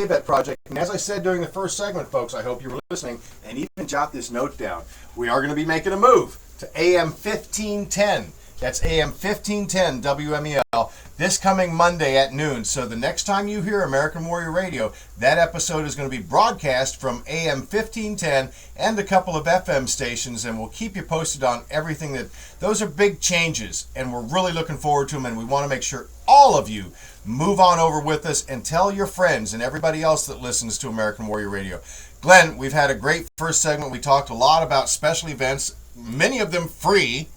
AVET Project. And as I said during the first segment, folks, I hope you were listening, and even jot this note down. We are going to be making a move to AM 1510. That's AM 1510 WMEL this coming Monday at noon. So the next time you hear American Warrior Radio, that episode is going to be broadcast from AM 1510 and a couple of FM stations, and we'll keep you posted on everything. Those are big changes, and we're really looking forward to them, and we want to make sure all of you move on over with us and tell your friends and everybody else that listens to American Warrior Radio. Glenn, we've had a great first segment. We talked a lot about special events, many of them free.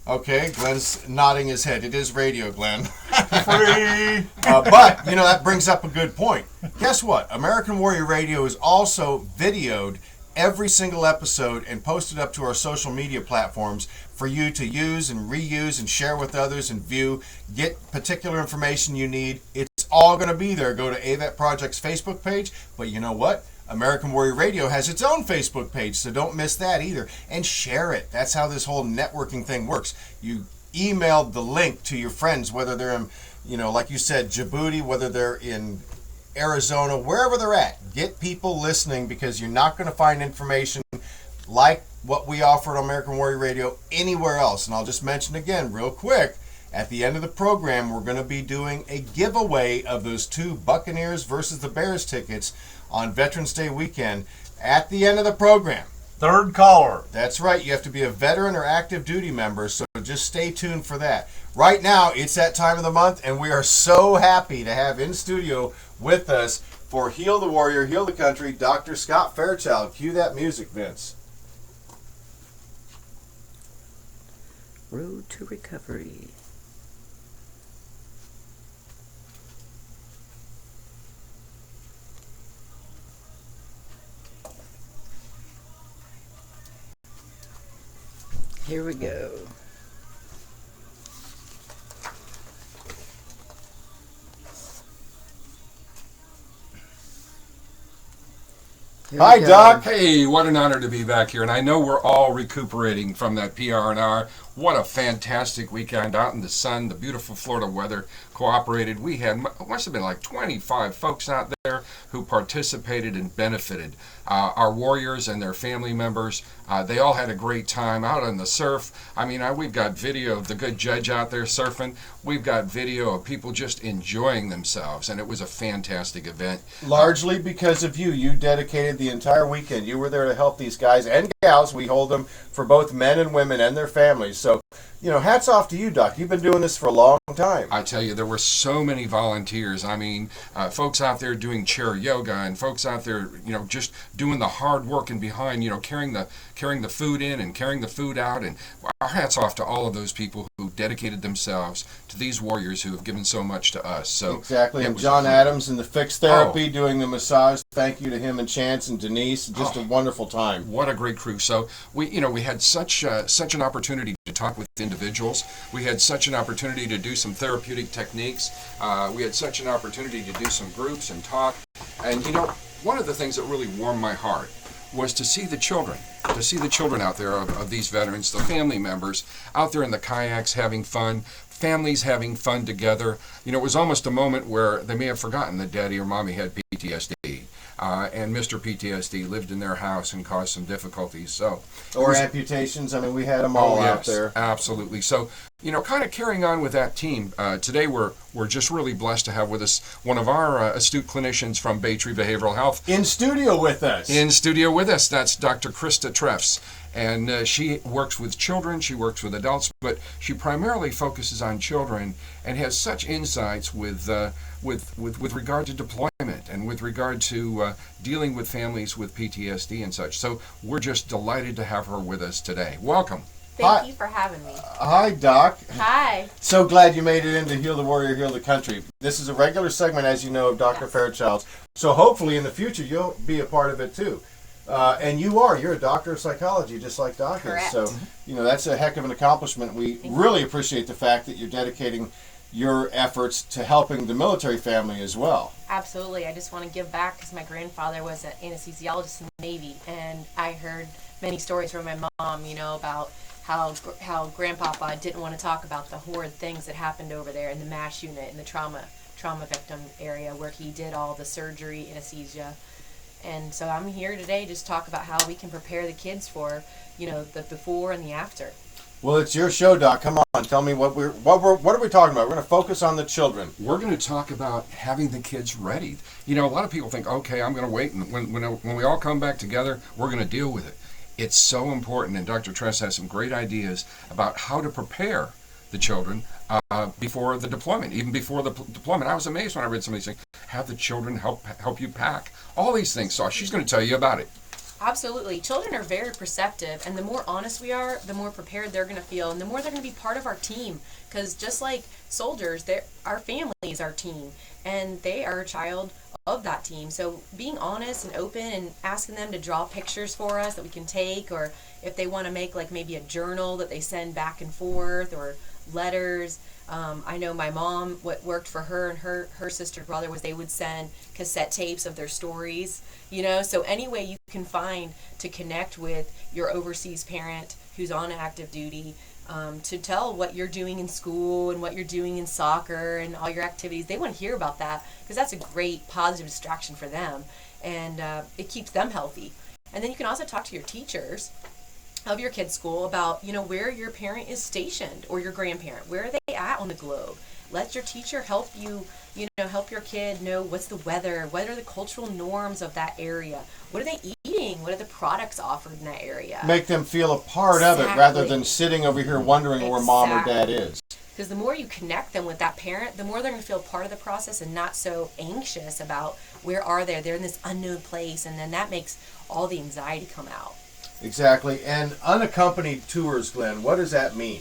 Okay, Glenn's nodding his head. It is radio, Glenn. Free! But, that brings up a good point. Guess what? American Warrior Radio is also videoed every single episode and posted up to our social media platforms for you to use and reuse and share with others and view. Get particular information you need. It's all going to be there. Go to AVET Project's Facebook page. But you know what? American Warrior Radio has its own Facebook page, so don't miss that either. And share it. That's how this whole networking thing works. You emailed the link to your friends, whether they're in, like you said, Djibouti, whether they're in Arizona, wherever they're at. Get people listening, because you're not going to find information like what we offer at American Warrior Radio anywhere else. And I'll just mention again real quick, at the end of the program, we're going to be doing a giveaway of those 2 Buccaneers versus the Bears tickets on Veterans Day weekend at the end of the program. Third caller. That's right. You have to be a veteran or active duty member, so just stay tuned for that. Right now, it's that time of the month, and we are so happy to have in studio with us for Heal the Warrior, Heal the Country, Dr. Scott Fairchild. Cue that music, Vince. Road to Recovery. Here we go. Hi, Doc. Hey, what an honor to be back here. And I know we're all recuperating from that PR&R. What a fantastic weekend out in the sun. The beautiful Florida weather cooperated. We had, must have been like 25 folks out there who participated and benefited. Our warriors and their family members, they all had a great time out on the surf. I mean, we've got video of the good judge out there surfing. We've got video of people just enjoying themselves, and it was a fantastic event. Largely because of you. You dedicated the entire weekend. You were there to help these guys and gals. We hold them for both men and women and their families. So, hats off to you, Doc. You've been doing this for a long time. I tell you, there were so many volunteers. I mean, folks out there doing chair yoga, and folks out there, just doing the hard work and behind, carrying the food in and carrying the food out. And our hats off to all of those people who dedicated themselves to these warriors who have given so much to us. So exactly. And John Adams and the Thx Therapy doing the massage. Thank you to him and Chance and Denise. Just a wonderful time. What a great crew. So we had such an opportunity to talk with individuals. We had such an opportunity to do some therapeutic techniques. We had such an opportunity to do some groups and talk. And one of the things that really warmed my heart was to see the children out there of these veterans, the family members out there in the kayaks having fun, families having fun together. It was almost a moment where they may have forgotten that daddy or mommy had PTSD. And Mr. PTSD lived in their house and caused some difficulties. Or amputations. I mean, we had them all out there. Absolutely. So, kind of carrying on with that team, today we're just really blessed to have with us one of our astute clinicians from Baytree Behavioral Health. In studio with us. That's Dr. Krista Treffs. And she works with children, she works with adults, but she primarily focuses on children and has such insights with regard to deployment and with regard to dealing with families with PTSD and such. So we're just delighted to have her with us today. Welcome. Thank you for having me. Hi, Doc. Hi. So glad you made it into Heal the Warrior, Heal the Country. This is a regular segment, as you know, of Dr. Fairchild's. So hopefully in the future you'll be a part of it too. And you're a doctor of psychology, just like Doc is. So, that's a heck of an accomplishment. We really appreciate the fact that you're dedicating your efforts to helping the military family as well. Absolutely. I just want to give back because my grandfather was an anesthesiologist in the Navy, and I heard many stories from my mom, about how Grandpapa didn't want to talk about the horrid things that happened over there in the MASH unit and the trauma trauma victim area where he did all the surgery, anesthesia. And so I'm here today just to talk about how we can prepare the kids for, the before and the after. Well, it's your show, Doc. Come on, tell me what are we talking about? We're going to focus on the children. We're going to talk about having the kids ready. A lot of people think, okay, I'm going to wait, and when we all come back together, we're going to deal with it. It's so important, and Dr. Tress has some great ideas about how to prepare the children before the deployment, even before the deployment. I was amazed when I read some of these things. Have the children help you pack. All these things. So she's going to tell you about it. Absolutely. Children are very perceptive, and the more honest we are, the more prepared they're going to feel, and the more they're going to be part of our team. Because just like soldiers, our family is our team, and they are a child of that team. So being honest and open and asking them to draw pictures for us that we can take, or if they want to make like maybe a journal that they send back and forth, or letters. I know my mom, what worked for her and her sister and brother was they would send cassette tapes of their stories, so any way you can find to connect with your overseas parent who's on active duty, to tell what you're doing in school and what you're doing in soccer and all your activities. They want to hear about that because that's a great positive distraction for them, and it keeps them healthy. And then you can also talk to your teachers of your kid's school about, where your parent is stationed or your grandparent. Where are they at on the globe? Let your teacher help you, help your kid know what's the weather, what are the cultural norms of that area, what are they eating, what are the products offered in that area. Make them feel a part of it rather than sitting over here wondering where mom or dad is. Because the more you connect them with that parent, the more they're going to feel part of the process and not so anxious about where are they. They're in this unknown place, and then that makes all the anxiety come out. Exactly. And unaccompanied tours, Glenn, what does that mean?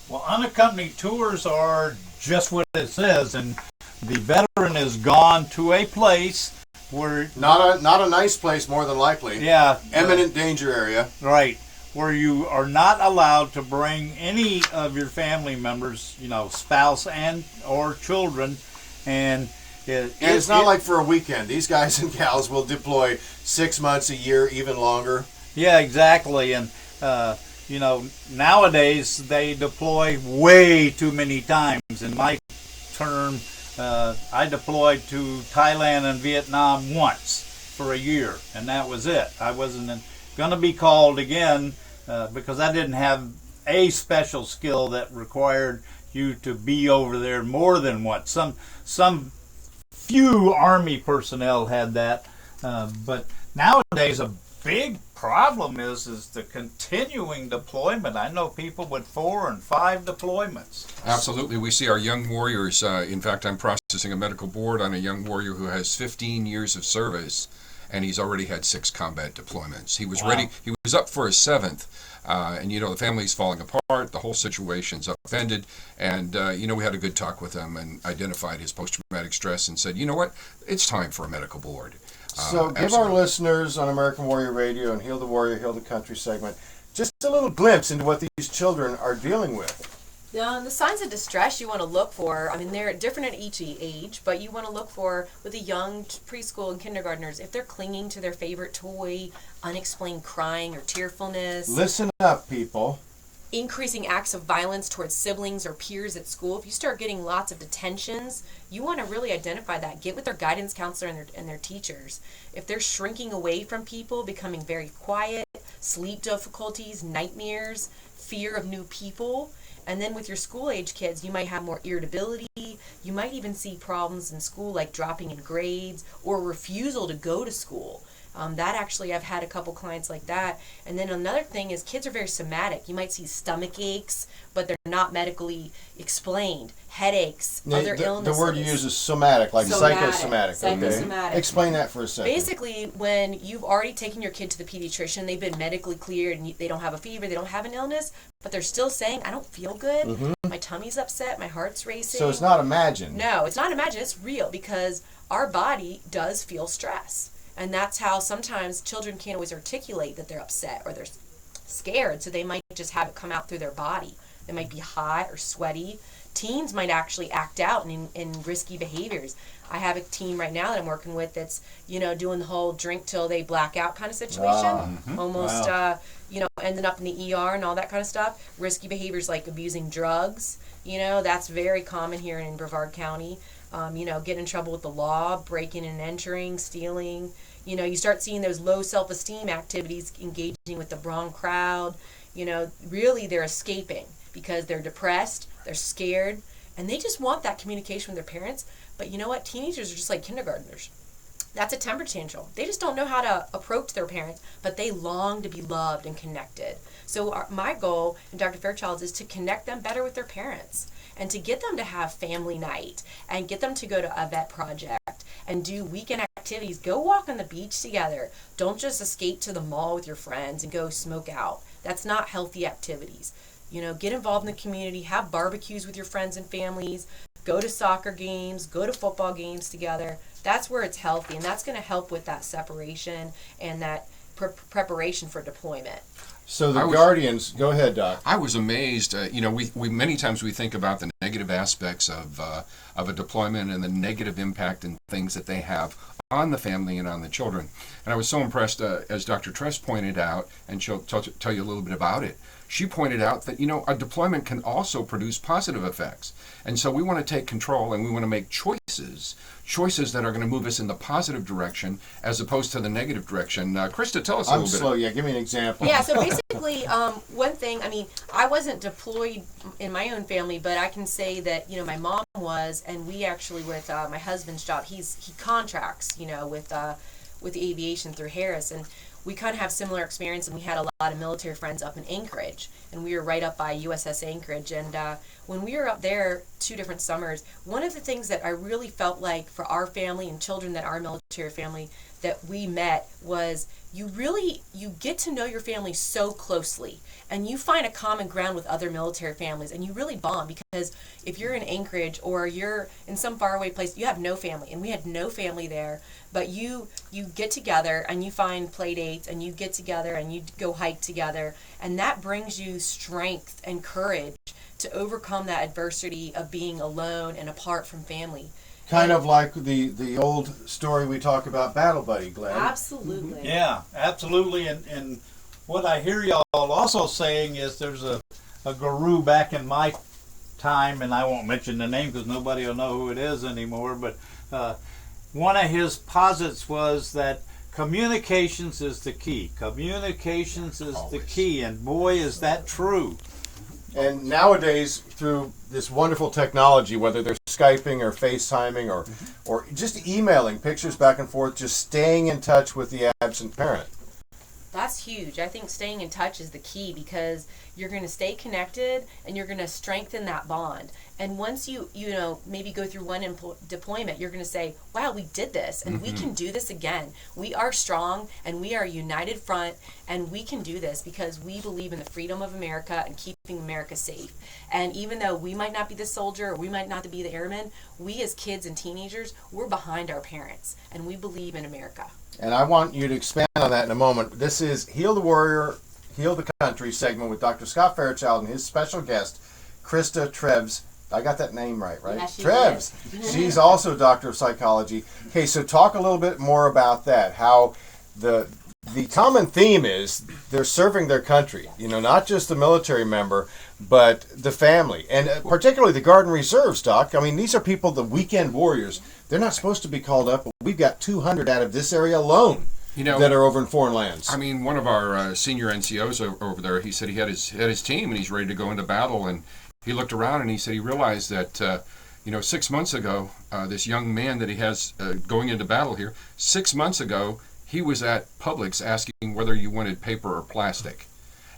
Well, unaccompanied tours are just what it says, and the veteran is gone to a place where... Not a nice place, more than likely. Yeah. Imminent danger area. Right. Where you are not allowed to bring any of your family members, spouse and or children, and it's not like for a weekend. These guys and gals will deploy 6 months, a year, even longer. Yeah, exactly. And, nowadays they deploy way too many times. In my term, I deployed to Thailand and Vietnam once for a year, and that was it. I wasn't going to be called again because I didn't have a special skill that required you to be over there more than once. Some few Army personnel had that, but nowadays a big problem is the continuing deployment. I know people with 4 and 5 deployments. Absolutely. We see our young warriors. In fact, I'm processing a medical board on a young warrior who has 15 years of service, and he's already had 6 combat deployments. He was ready. He was up for his 7th. And the family's falling apart, the whole situation's upended, and we had a good talk with him and identified his post-traumatic stress and said, you know what, it's time for a medical board. So give our listeners on American Warrior Radio and Heal the Warrior, Heal the Country segment just a little glimpse into what these children are dealing with. The signs of distress you want to look for, they're different at each age, but you want to look for with the young preschool and kindergartners, if they're clinging to their favorite toy, unexplained crying or tearfulness. Listen up, people. Increasing acts of violence towards siblings or peers at school. If you start getting lots of detentions, you want to really identify that. Get with their guidance counselor and their teachers. If they're shrinking away from people, becoming very quiet, sleep difficulties, nightmares, fear of new people. And then with your school age kids, you might have more irritability. You might even see problems in school like dropping in grades or refusal to go to school. That actually, I've had a couple clients like that. And then another thing is kids are very somatic. You might see stomach aches, but they're not medically explained. Headaches, other illnesses. The word you use is somatic, like psychosomatic. Psychosomatic. Okay. Explain that for a second. Basically, when you've already taken your kid to the pediatrician, they've been medically cleared, and they don't have a fever, they don't have an illness, but they're still saying, I don't feel good, my tummy's upset, my heart's racing. So it's not imagined. No, it's not imagined, it's real, because our body does feel stress. And that's how sometimes children can't always articulate that they're upset or they're scared, so they might just have it come out through their body. They might be hot or sweaty. Teens might actually act out in risky behaviors. I have a teen right now that I'm working with that's, doing the whole drink till they black out kind of situation. Almost, ending up in the ER and all that kind of stuff. Risky behaviors like abusing drugs. That's very common here in Brevard County. getting in trouble with the law, breaking and entering, stealing. You start seeing those low self-esteem activities, engaging with the wrong crowd. Really they're escaping because they're depressed, they're scared, and they just want that communication with their parents. But you know what? Teenagers are just like kindergartners. That's a temper tantrum. They just don't know how to approach their parents, but they long to be loved and connected. So my goal in Dr. Fairchild's is to connect them better with their parents and to get them to have family night and get them to go to a vet project and do weekend activities. Go walk on the beach together. Don't just escape to the mall with your friends and go smoke out. That's not healthy activities. Get involved in the community, have barbecues with your friends and families, go to soccer games, go to football games together. That's where it's healthy, and that's going to help with that separation and that preparation for deployment. So the guardians, go ahead, Doc. I was amazed. We many times we think about the negative aspects of a deployment and the negative impact and things that they have on the family and on the children. And I was so impressed, as Dr. Tress pointed out, and she'll tell you a little bit about it. She pointed out that a deployment can also produce positive effects, and so we want to take control and we want to make choices that are going to move us in the positive direction as opposed to the negative direction. Krista, tell us a little bit. I'm slow. Yeah, give me an example. Yeah, so basically, one thing, I wasn't deployed in my own family, but I can say that, my mom was, and we actually, with my husband's job, he contracts, with aviation through Harris, and we kind of have similar experience, and we had a lot of military friends up in Anchorage, and we were right up by USS Anchorage, and when we were up there 2 different summers, one of the things that I really felt like for our family and children that are military family that we met was you get to know your family so closely, and you find a common ground with other military families, and you really bond, because if you're in Anchorage or you're in some faraway place, you have no family, and we had no family there, but you get together and you find play dates and you get together and you go hike together, and that brings you strength and courage to overcome that adversity of being alone and apart from family. Kind of like the old story we talk about, Battle Buddy, Glenn. Absolutely. Yeah, absolutely. And what I hear y'all also saying is there's a guru back in my time, and I won't mention the name because nobody will know who it is anymore, but one of his posits was that communications is the key. Communications is the key, and boy, is that true. And nowadays, through this wonderful technology, whether they're Skyping or FaceTiming or just emailing pictures back and forth, just staying in touch with the absent parent. That's huge. I think staying in touch is the key, because you're going to stay connected and you're going to strengthen that bond. And once you maybe go through one deployment, you're going to say, wow, we did this, and we can do this again. We are strong, and we are a united front, and we can do this because we believe in the freedom of America and keeping America safe. And even though we might not be the soldier or we might not be the airman, we as kids and teenagers, we're behind our parents, and we believe in America. And I want you to expand on that in a moment. This is Heal the Warrior, Heal the Country segment with Dr. Scott Fairchild and his special guest, Krista Trevs. I got that name right? Yeah, she Trevs. She's also a doctor of psychology. Okay, so talk a little bit more about that, how the common theme is they're serving their country, not just the military member, but the family, and particularly the Guard and Reserves, Doc. These are people, the weekend warriors. They're not supposed to be called up, but we've got 200 out of this area alone that are over in foreign lands. One of our senior NCOs over there, he said he had his team and he's ready to go into battle, and he looked around and he said he realized that 6 months ago, this young man that he has going into battle here, 6 months ago, he was at Publix asking whether you wanted paper or plastic.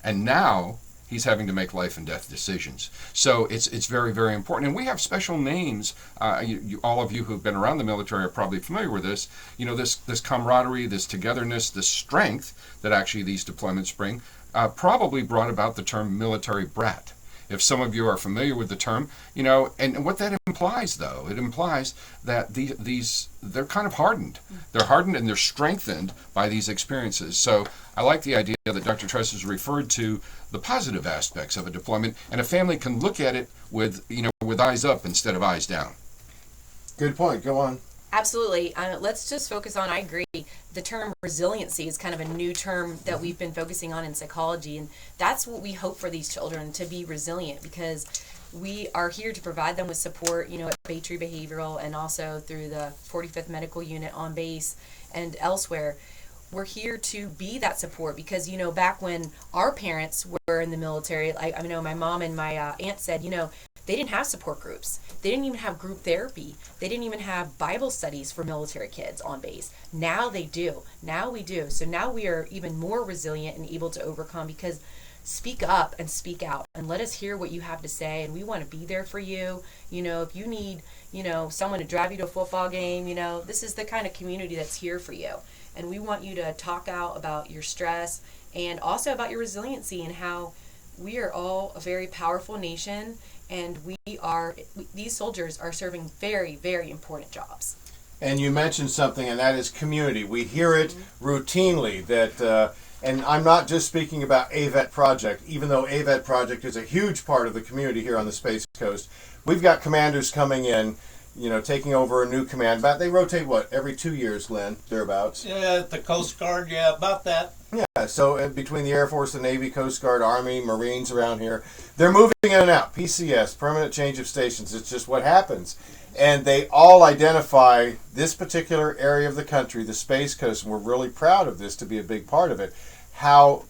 And now he's having to make life and death decisions. So it's very, very important. And we have special names. All of you who've been around the military are probably familiar with this. This camaraderie, this togetherness, this strength that actually these deployments bring probably brought about the term military brat. If some of you are familiar with the term, and what that implies, though, it implies that they're kind of hardened. They're hardened and they're strengthened by these experiences. So I like the idea that Dr. Tress has referred to the positive aspects of a deployment, and a family can look at it with eyes up instead of eyes down. Good point. Go on. Absolutely. Let's just focus on, I agree, the term resiliency is kind of a new term that we've been focusing on in psychology, and that's what we hope for these children, to be resilient, because we are here to provide them with support, you know, at Baytree Behavioral and also through the 45th Medical Unit on base and elsewhere. We're here to be that support because, you know, back when our parents were in the military, I know my mom and my aunt said, you know, they didn't have support groups. They didn't even have group therapy. They didn't even have Bible studies for military kids on base. Now they do. Now we do. So now we are even more resilient and able to overcome because speak up and speak out and let us hear what you have to say, and we want to be there for you. You know, if you need, you know, someone to drive you to a football game, you know, this is the kind of community that's here for you. And we want you to talk out about your stress and also about your resiliency and how we are all a very powerful nation, and these soldiers are serving very, very important jobs. And you mentioned something, and that is community. We hear it routinely that, and I'm not just speaking about AVET Project, even though AVET Project is a huge part of the community here on the Space Coast. We've got commanders coming in, you know, taking over a new command. But they rotate, what, every 2 years, Glenn, thereabouts? Yeah, the Coast Guard, yeah, about that. Yeah, so between the Air Force, the Navy, Coast Guard, Army, Marines around here, they're moving in and out. PCS, permanent change of stations. It's just what happens. And they all identify this particular area of the country, the Space Coast, and we're really proud of this to be a big part of it, how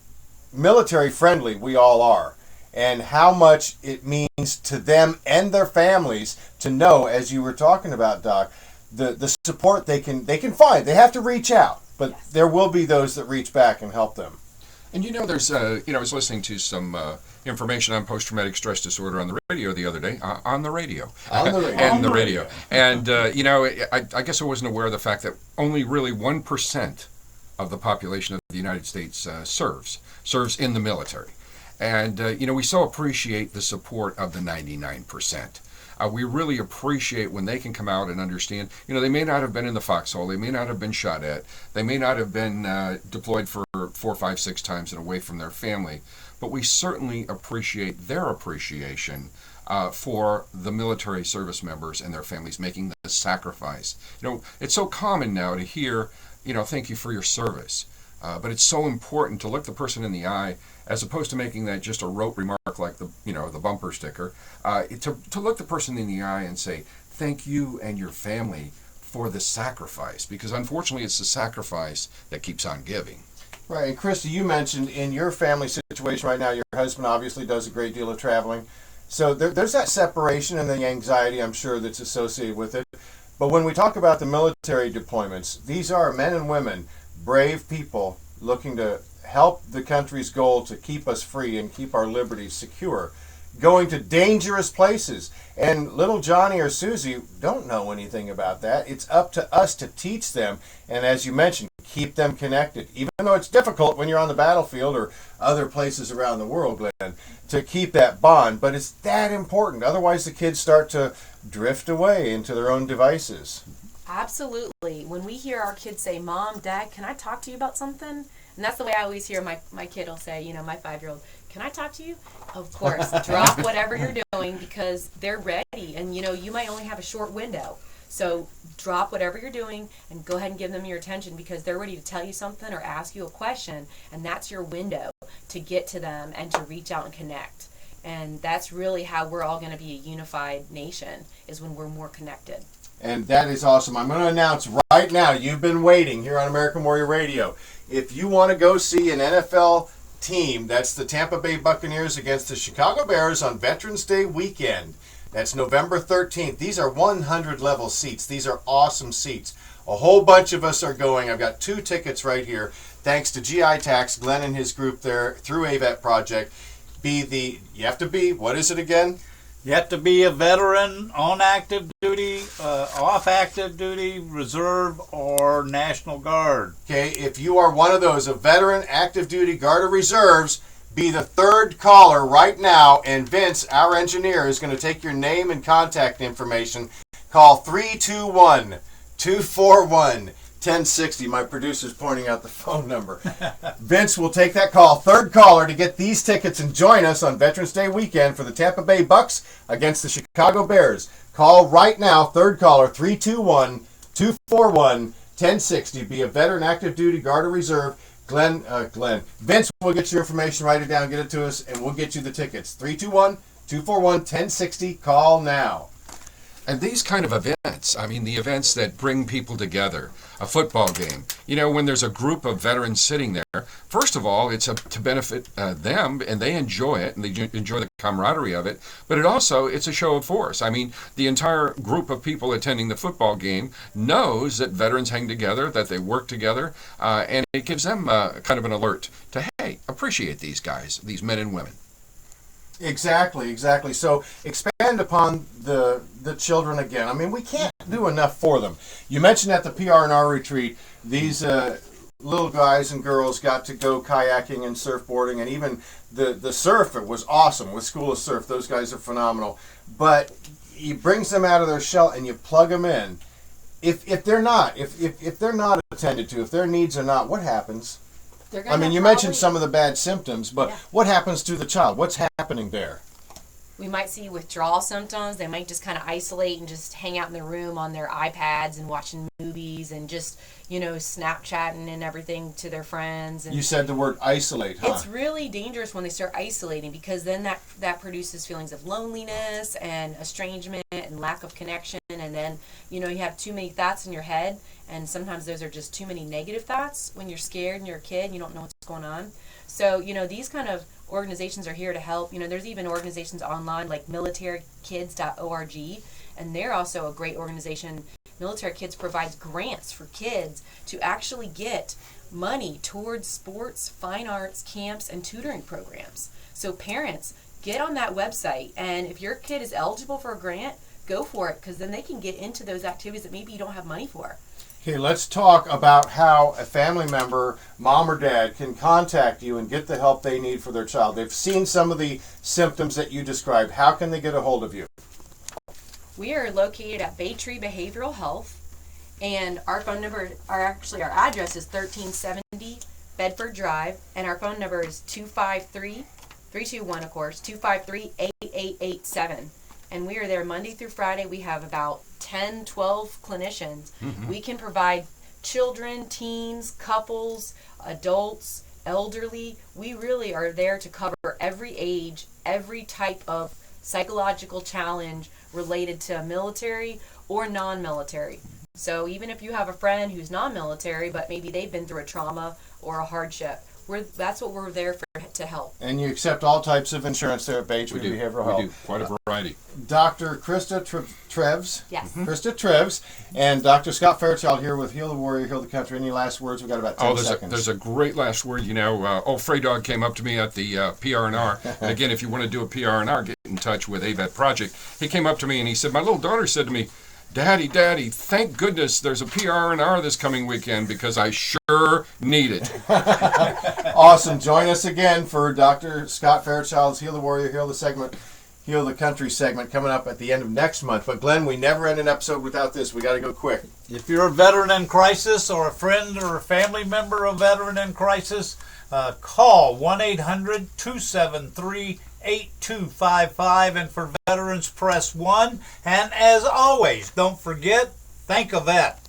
military friendly we all are, and how much it means to them and their families to know, as you were talking about, Doc, the support they can find. They have to reach out, but yes, there will be those that reach back and help them. And you know, there's, I was listening to some information on post-traumatic stress disorder on the radio the other day, on the radio. And, I guess I wasn't aware of the fact that only really 1% of the population of the United States serves in the military. And, we so appreciate the support of the 99%. We really appreciate when they can come out and understand, they may not have been in the foxhole, they may not have been shot at, they may not have been deployed for 4, 5, 6 times and away from their family, but we certainly appreciate their appreciation for the military service members and their families making the sacrifice. It's so common now to hear, thank you for your service. But it's so important to look the person in the eye, as opposed to making that just a rote remark like the bumper sticker, to look the person in the eye and say, thank you and your family for the sacrifice, because unfortunately it's the sacrifice that keeps on giving. Right, and Krista, you mentioned in your family situation right now, your husband obviously does a great deal of traveling. So there's that separation and the anxiety, I'm sure, that's associated with it. But when we talk about the military deployments, these are men and women, brave people looking to help the country's goal to keep us free and keep our liberties secure, going to dangerous places. And little Johnny or Susie don't know anything about that. It's up to us to teach them, and as you mentioned, keep them connected. Even though it's difficult when you're on the battlefield or other places around the world, Glenn, to keep that bond, but it's that important. Otherwise the kids start to drift away into their own devices. Absolutely. When we hear our kids say, Mom, Dad, can I talk to you about something? And that's the way I always hear my kid will say, my 5-year-old, can I talk to you? Of course. Drop whatever you're doing because they're ready. And, you might only have a short window. So drop whatever you're doing and go ahead and give them your attention because they're ready to tell you something or ask you a question. And that's your window to get to them and to reach out and connect. And that's really how we're all going to be a unified nation, is when we're more connected. And that is awesome. I'm going to announce right now, you've been waiting here on American Warrior Radio. If you want to go see an NFL team, that's the Tampa Bay Buccaneers against the Chicago Bears on Veterans Day weekend. That's November 13th. These are 100-level seats. These are awesome seats. A whole bunch of us are going. I've got 2 tickets right here. Thanks to GI Tax, Glenn and his group there through AVET Project. You have to be, what is it again? You have to be a veteran on active duty, off active duty, reserve, or National Guard. Okay, if you are one of those, a veteran, active duty, Guard or reserves, be the 3rd caller right now, and Vince, our engineer, is going to take your name and contact information. Call 321-241-1060. My producer's pointing out the phone number. Vince will take that call, 3rd caller, to get these tickets and join us on Veterans Day weekend for the Tampa Bay Bucks against the Chicago Bears. Call right now, 3rd caller, 321-241-1060. Be a veteran, active duty, Guard or reserve. Vince will get your information, write it down, get it to us, and we'll get you the tickets. 241-1060. Call now. And these kind of events, I mean, the events that bring people together, a football game, when there's a group of veterans sitting there, first of all, it's to benefit them, and they enjoy it, and they enjoy the camaraderie of it, but it's a show of force. I mean, the entire group of people attending the football game knows that veterans hang together, that they work together, and it gives them kind of an alert to, hey, appreciate these guys, these men and women. Exactly. So expand upon the children again. I mean, we can't do enough for them. You mentioned at the PR&R retreat, these little guys and girls got to go kayaking and surfboarding, and even the surf, it was awesome with School of Surf. Those guys are phenomenal. But you brings them out of their shell and you plug them in. If they're not attended to, if their needs are not, what happens? I mean, you mentioned some of the bad symptoms, but what happens to the child? What's happening there? We might see withdrawal symptoms. They might just kind of isolate and just hang out in their room on their iPads and watching movies and just, Snapchatting and everything to their friends. And you said the word isolate, huh? It's really dangerous when they start isolating, because then that produces feelings of loneliness and estrangement and lack of connection. And then, you have too many thoughts in your head, and sometimes those are just too many negative thoughts when you're scared and you're a kid and you don't know what's going on. So, these kind of organizations are here to help. There's even organizations online like militarykids.org, and they're also a great organization. Military Kids provides grants for kids to actually get money towards sports, fine arts, camps, and tutoring programs. So parents, get on that website, and if your kid is eligible for a grant, go for it, because then they can get into those activities that maybe you don't have money for. Okay, let's talk about how a family member, mom or dad, can contact you and get the help they need for their child. They've seen some of the symptoms that you described. How can they get a hold of you? We are located at Baytree Behavioral Health, and our phone number, our address is 1370 Bedford Drive, and our phone number is 253-8887. And we are there Monday through Friday. We have about 10, 12 clinicians. Mm-hmm. We can provide children, teens, couples, adults, elderly. We really are there to cover every age, every type of psychological challenge related to military or non-military. So even if you have a friend who's non-military, but maybe they've been through a trauma or a hardship, that's what we're there for, to help. And you accept all types of insurance there at Baytree Behavioral Health. We do, quite a variety. Dr. Krista Treves. Yes. Mm-hmm. Krista Treves. And Dr. Scott Fairchild here with Heal the Warrior, Heal the Country. Any last words? We've got about 10 seconds. There's a great last word. Old Frey Dog came up to me at the PR&R. And again, if you want to do a PR&R, get in touch with AVET Project. He came up to me and he said, my little daughter said to me, Daddy, thank goodness there's a PR&R this coming weekend, because I sure need it. Awesome. Join us again for Dr. Scott Fairchild's Heal the Warrior, Heal the Country segment coming up at the end of next month. But Glenn, we never end an episode without this. We got to go quick. If you're a veteran in crisis, or a friend or a family member of a veteran in crisis, call 1-800-273-8255, and for veterans, press 1. And as always, don't forget, thank a vet.